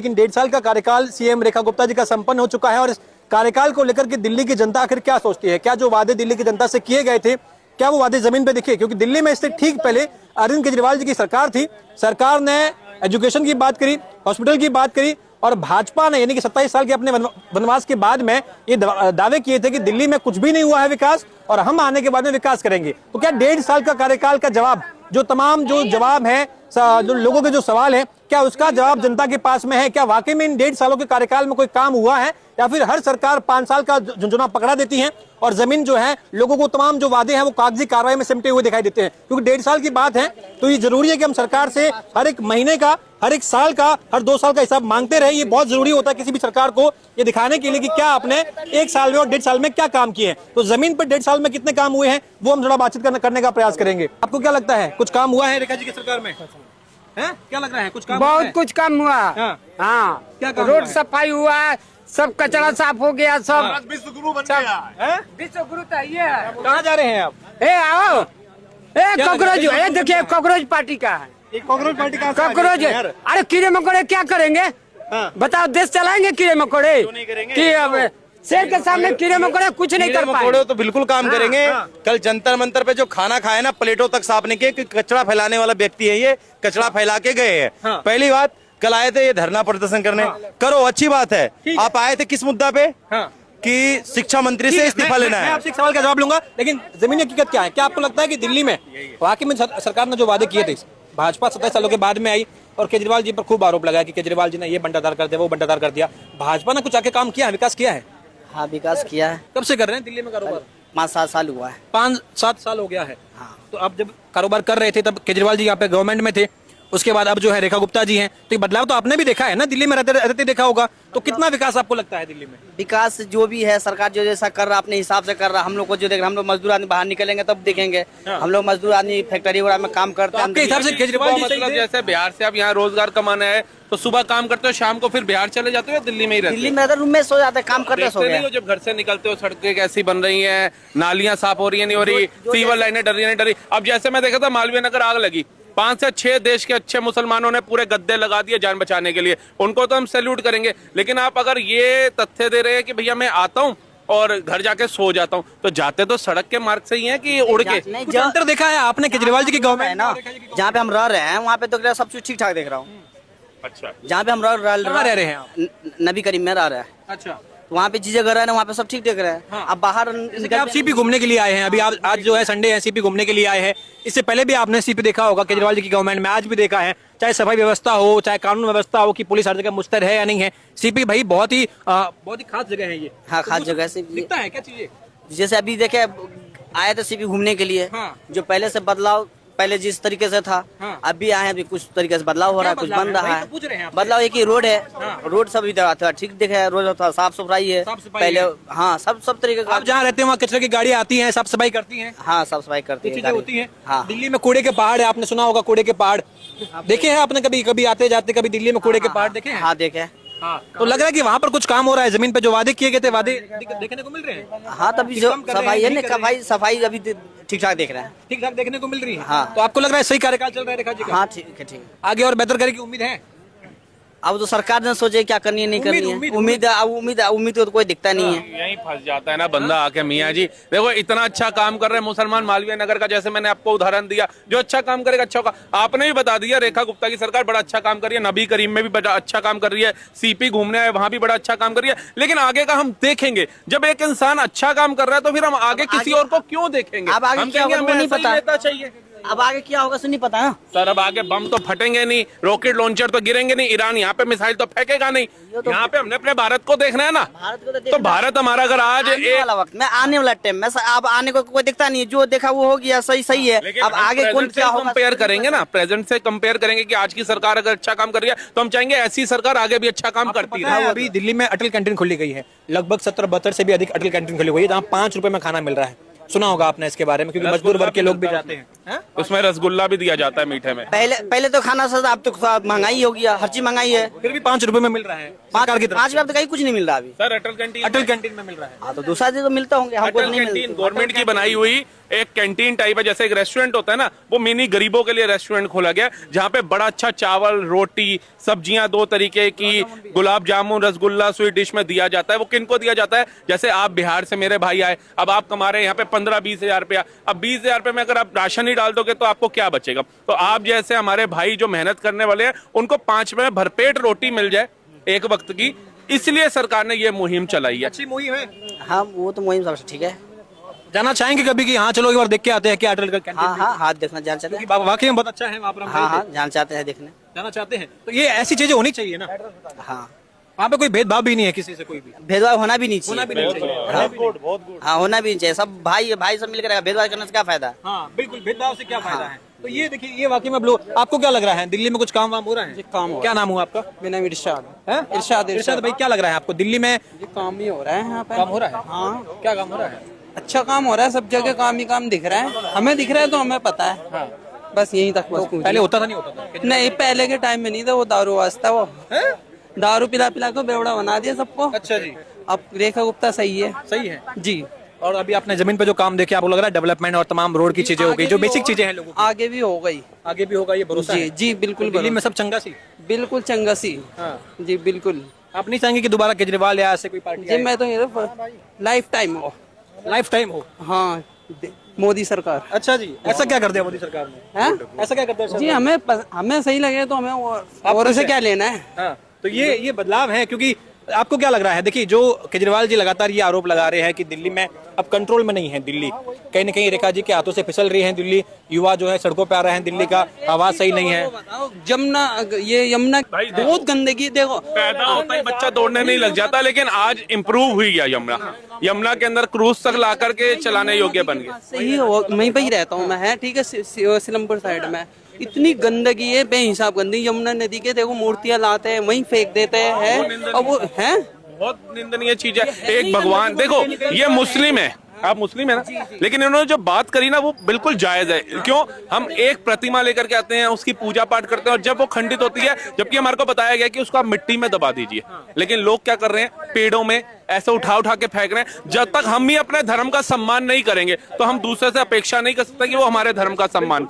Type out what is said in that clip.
लेकिन 1.5 साल का कार्यकाल सीएम रेखा गुप्ता जी का संपन्न हो चुका है और इस कार्यकाल को लेकर के दिल्ली की जनता आखिर क्या सोचती है, क्या जो वादे दिल्ली की जनता से किए गए थे क्या वो वादे जमीन पे दिखे? क्योंकि दिल्ली में इससे ठीक पहले अरविंद केजरीवाल जी की सरकार थी। सरकार ने एजुकेशन की बात करी, हॉस्पिटल की बात करी और भाजपा ने यानी कि 27 साल के अपने वनवास के बाद में ये दावे किए थे कि दिल्ली में कुछ भी नहीं हुआ है विकास और हम आने के बाद में विकास करेंगे। तो क्या 1.5 साल का कार्यकाल का जवाब, जो तमाम जो जवाब है, जो लोगों के जो सवाल है, क्या उसका जवाब जनता के पास में है? क्या वाकई में इन 1.5 सालों के कार्यकाल में कोई काम हुआ है या फिर हर सरकार 5 साल का झुंझुना पकड़ा देती है और जमीन जो है लोगों को तमाम जो वादे हैं वो कागजी कार्रवाई में सिमटे हुए दिखाई देते हैं? क्योंकि 1.5 साल की बात है तो ये जरूरी है कि हम सरकार से हर एक महीने का, हर एक साल का, हर 2 साल का हिसाब मांगते रहे। ये बहुत जरूरी होता है किसी भी सरकार को ये दिखाने के लिए कि क्या आपने 1 साल में और 1.5 साल में क्या काम किए हैं। तो जमीन पर 1.5 साल में कितने काम हुए हैं वो हम थोड़ा बातचीत करने का प्रयास करेंगे। आपको क्या लगता है, कुछ काम हुआ है रेखा जी की सरकार में? है? क्या लग रहा है, कुछ काम? बहुत कुछ काम हुआ। हाँ, क्या काम? रोड सफाई हुआ, सब कचरा साफ हो गया, सब विश्व गुरु बन गया। विश्व गुरु तो ये है। कहाँ जा रहे हैं आप? ए आओ, ए कॉकरोच, ए देखिए कॉकरोच पार्टी का है। कॉकरोच पार्टी का कॉकरोच, अरे कीड़े मकोड़े क्या करेंगे? बताओ, देश चलाएंगे कीड़े मकोड़े? कि अब शेर के सामने कीड़े मकोड़े कुछ नहीं कर पाएंगे। तो बिल्कुल काम करेंगे। कल जंतर मंतर पे जो खाना खाए ना, प्लेटों तक साफ नहीं किए, कचरा फैलाने वाला व्यक्ति है ये, कचरा फैला के गए हैं। पहली बात, कल आए थे ये धरना प्रदर्शन करने, करो अच्छी बात है। आप आए थे किस मुद्दा पे? कि शिक्षा मंत्री से इस्तीफा लेना है। मैं आपसे एक सवाल का जवाब लूंगा, लेकिन जमीनी हकीकत क्या है? क्या आपको लगता है कि दिल्ली में वाकई में सरकार ने जो वादे किए थे, भाजपा 27 सालों के बाद में आई और केजरीवाल जी पर खूब आरोप लगाया कि केजरीवाल जी ने ये बंटाधार कर दिया, वो बंटाधार कर दिया, भाजपा ने कुछ आके काम किया है, विकास किया है? हाँ, विकास किया है। कब से कर रहे हैं दिल्ली में कारोबार? 5-7 साल हुआ है। 5-7 साल हो गया है। हाँ। तो आप जब कारोबार कर रहे थे तब केजरीवाल जी यहाँ पे गवर्नमेंट में थे, उसके बाद अब जो है रेखा गुप्ता जी हैं, तो ये बदलाव तो आपने भी देखा है ना, दिल्ली में रहते देखा होगा। तो कितना विकास आपको लगता है दिल्ली में? विकास जो भी है, सरकार जो जैसा कर रहा अपने हिसाब से कर रहा। हम लोग को जो देख रहे, हम लोग मजदूर आदमी बाहर निकलेंगे तब देखेंगे। हम लोग मजदूर आदमी फैक्ट्री वगैरह में काम करते हैं। आपके हिसाब से केजरीवाल जी मतलब जैसे बिहार से आप यहाँ रोजगार कमाना है तो सुबह काम करते हो, शाम को फिर बिहार चले जाते हो या दिल्ली में ही रहते हो? दिल्ली में रूम में सो जाते हैं, काम करते सो गए। जब घर से निकलते हो सड़कें कैसी बन रही हैं, नालियां साफ हो रही है नहीं हो रही, सीवर लाइनें डर रही नहीं डर रही। अब जैसे मैं देखा था मालवीय नगर आग लगी, 5 से 6 देश के अच्छे मुसलमानों ने पूरे गद्दे लगा दिए जान बचाने के लिए, उनको तो हम सैल्यूट करेंगे। लेकिन आप अगर ये तथ्य दे रहे हैं कि भैया मैं आता हूँ और घर जाके सो जाता हूँ, तो जाते तो सड़क के मार्ग से ही है कि उड़ के? कुछ अंतर देखा है आपने केजरीवाल जी की गवर्नमेंट है ना? जहाँ पे हम रह रहे हैं वहाँ पे तो सब कुछ ठीक ठाक देख रहा हूँ। अच्छा, जहाँ पे हम रह रहे हैं नबी करीम में रह रहे हैं। अच्छा, वहाँ पे चीजें कर रहे हैं, वहाँ पे सब ठीक देख रहे हैं। अब बाहर आप सीपी घूमने के लिए आए हैं, अभी आप आज जो है संडे है, सीपी घूमने के लिए आए हैं। इससे पहले भी आपने सीपी देखा होगा केजरीवाल जी की गवर्नमेंट में, आज भी देखा है, चाहे सफाई व्यवस्था हो, चाहे कानून व्यवस्था हो, कि पुलिस हर जगह मुस्तैद है या नहीं है। सीपी भाई बहुत ही खास जगह है ये। हाँ, खास जगह से दिखता है क्या चीजें? जैसे अभी देखे, आए थे सीपी घूमने के लिए। जो पहले से बदलाव, पहले जिस तरीके से था, अभी आए हैं, अभी कुछ तरीके से बदलाव हो रहा है, कुछ बन रहा है। बदलाव एक ही रोड है, रोड सब इधर था ठीक दिखे है, रोड था साफ सफाई है पहले। हाँ, सब तरीके का। आप जहाँ रहते हैं वहाँ कचरे की गाड़ी आती है, साफ सफाई करती है? हाँ, साफ सफाई करती है, चीजें होती है। हाँ। दिल्ली में कूड़े के पहाड़ है, आपने सुना होगा कूड़े के पहाड़ देखे हैं आपने? कभी आते जाते कभी दिल्ली में कूड़े के पहाड़ देखे हैं? हाँ, देखे। तो लग रहा है कि वहाँ पर कुछ काम हो रहा है, जमीन पे जो वादे किए गए थे वादे देखने को मिल रहे हैं? हाँ, तभी जो सफाई है ना, सफाई अभी ठीक ठाक देख रहे हैं, ठीक ठाक देखने को मिल रही है। हाँ। तो आपको लग रहा है सही कार्यकाल चल रहा है रेखा जी का? हाँ, ठीक है, ठीक। आगे और बेहतर करने की उम्मीद है? अब तो सरकार ने सोचे क्या करनी है नहीं करनी है। उम्मीद तो कोई दिखता नहीं है। यही फंस जाता है ना बंदा आके। मियाँ जी देखो, इतना अच्छा काम कर रहे हैं मुसलमान, मालवीय नगर का जैसे मैंने आपको उदाहरण दिया, जो अच्छा काम करेगा अच्छा होगा। आपने भी बता दिया रेखा गुप्ता की सरकार बड़ा अच्छा काम कर रही है, नबी करीम में भी बड़ा अच्छा काम कर रही है, सीपी घूमने आए वहां भी बड़ा अच्छा काम कर रही है। लेकिन आगे का हम देखेंगे। जब एक इंसान अच्छा काम कर रहा है तो फिर हम आगे किसी और को क्यों देखेंगे? अब आगे क्या होगा वो नहीं पता। चाहिए अब आगे क्या होगा नहीं पता ना सर। अब आगे बम तो फटेंगे नहीं, रॉकेट लॉन्चर तो गिरेंगे नहीं, ईरान यहाँ पे मिसाइल तो फेंकेगा नहीं। यहाँ पे हमने अपने भारत को देखना है ना। भारत को तो भारत हमारा अगर आज वाला वक्त में, आने वाला टाइम में अब आने को कोई दिखता नहीं, जो देखा वो हो गया, सही है। अब आगे कौन क्या होगा कंपेयर करेंगे ना, प्रेजेंट से कंपेयर करेंगे कि आज की सरकार अगर अच्छा काम कर रही है तो हम चाहेंगे ऐसी सरकार आगे भी अच्छा काम करती है। अभी दिल्ली में अटल कैंटीन खोली गई है, लगभग 17-72 से भी अधिक अटल कैंटीन खोली हुई है, जहाँ 5 रुपए में खाना मिल रहा है। सुना होगा आपने इसके बारे में, क्योंकि मजदूर वर्ग के लोग भी जाते हैं। उसमें रसगुल्ला भी दिया जाता है मीठे में। पहले तो खाना सस्ता, अब तो महंगाई हो गया, हर चीज महंगाई है। फिर भी 5 रुपए में मिल रहा है सरकार की तरफ से। 5 रुपए तो कहीं कुछ नहीं मिल रहा अभी सर। अटल कैंटीन में मिल रहा है। हाँ, तो दूसरा चीज तो मिलता होंगे, हमको नहीं मिलता। गवर्नमेंट की बनाई हुई एक कैंटीन टाइप है, जैसे एक रेस्टोरेंट होता है ना, वो मिनी गरीबों के लिए रेस्टोरेंट खोला गया है, जहाँ पे बड़ा अच्छा चावल, रोटी, सब्जियां 2 तरीके की, गुलाब जामुन, रसगुल्ला स्वीट डिश में दिया जाता है। वो किनको दिया जाता है? जैसे आप बिहार से मेरे भाई आए, अब आप कमा रहे हैं यहाँ पे 15-20 हजार रुपया, अब 20 हजार रुपये में अगर आप राशन ही डाल दोगे तो आपको क्या बचेगा? तो आप जैसे हमारे भाई जो मेहनत करने वाले हैं, उनको 5 रुपए में भरपेट रोटी मिल जाए एक वक्त की, इसलिए सरकार ने ये मुहिम चलाई है। अच्छी मुहिम है। हाँ वो तो मुहिम सबसे ठीक है। जाना चाहेंगे कभी कि हाँ चलो एक बार देख के आते हैं क्या अटल का कैंटीन? हाँ हाँ हाथ देखना जान चाहते हैं। वाकई में बहुत अच्छा है वहाँ पर। हम हाँ गए हाँ थे। जान चाहते हैं देखने। जाना चाहते हैं तो ये ऐसी चीजें होनी चाहिए ना, हाँ वहाँ पे कोई भेदभाव भी नहीं है किसी से, कोई भी भेदभाव होना भी नहीं चाहिए। होना भी नहीं चाहिए। हाँ होना भी नहीं चाहिए। सब भाई भाई सब मिलकर रहेगा, भेदभाव करने से क्या फायदा? हाँ बिल्कुल, भेदभाव से क्या फायदा है? तो ये देखिए, ये वाकई में आपको क्या लग रहा है, दिल्ली में कुछ काम वाम हो रहा है? काम हो क्या नाम हुआ आपका? मेरा नाम इरशाद है? इरशाद इरशाद भाई, क्या लग रहा है आपको दिल्ली में ये काम ही हो रहा है यहाँ पे। काम हो रहा है? हाँ क्या काम हो रहा है? अच्छा काम हो रहा है, सब जगह काम ही काम दिख रहा है, हमें दिख रहा है तो हमें पता है। बस यहीं तक बस पहले होता था नहीं होता था? नहीं, पहले के टाइम में नहीं था, वो दारू वास्ता, वो दारू पिला पिला को बेवड़ा बना दिया सबको। अच्छा जी। अब रेखा गुप्ता सही है। सही है जी। और अभी आपने जमीन पे जो काम देखे, आपको लग रहा है डेवलपमेंट और तमाम रोड की चीजें हो गई, जो बेसिक चीजें हैं लोगों की, आगे भी हो गई, आगे भी होगा, ये भरोसा जी है? जी बिल्कुल। दिल्ली में सब चंगा सी? बिल्कुल चंगा सी। हाँ। जी बिल्कुल। आप नहीं चाहेंगे कि दोबारा केजरीवाल या ऐसे कोई पार्टी जी मैं तो ये लाइफ टाइम हो। लाइफ टाइम हो? हाँ मोदी सरकार। अच्छा जी, ऐसा क्या कर दिया मोदी सरकार ने? है ऐसा क्या कर दिया? जी, हमें सही लगे तो हमें और से क्या लेना है। हाँ, तो ये बदलाव है। क्योंकि आपको क्या लग रहा है, देखिए जो केजरीवाल जी लगातार ये आरोप लगा रहे हैं कि दिल्ली में अब कंट्रोल में नहीं है, दिल्ली कहीं न कहीं रेखा जी के हाथों से फिसल रही है, दिल्ली युवा जो है सड़कों पे आ रहे हैं, दिल्ली का आवाज सही नहीं है। यमुना, ये यमुना बहुत गंदगी, देखो पैदा होता ही बच्चा दौड़ने नहीं लग जाता, लेकिन आज इम्प्रूव हुई है यमुना। यमुना के अंदर क्रूज तक ला करके चलाने योग्य बन गया। सही हो, वहीं पे ही रहता हूँ मैं, है ठीक है, सिलमपुर साइड में इतनी गंदगी है, बेहिसाब गंदगी। यमुना नदी के देखो मूर्तियां लाते हैं वहीं फेंक देते हैं, और वो है बहुत निंदनीय चीज है। एक भगवान, देखो ये मुस्लिम है, आप मुस्लिम है ना, लेकिन इन्होंने जो बात करी ना वो बिल्कुल जायज है। क्यों? हम एक प्रतिमा लेकर के आते हैं, उसकी पूजा पाठ करते हैं, और जब वो खंडित होती है, जबकि हमारे को बताया गया कि उसको आप मिट्टी में दबा दीजिए, लेकिन लोग क्या कर रहे हैं, पेड़ों में ऐसे उठा उठा के फेंक रहे हैं। जब तक हम ही अपने धर्म का सम्मान नहीं करेंगे तो हम दूसरे से अपेक्षा नहीं कर सकते कि वो हमारे धर्म का सम्मान करें।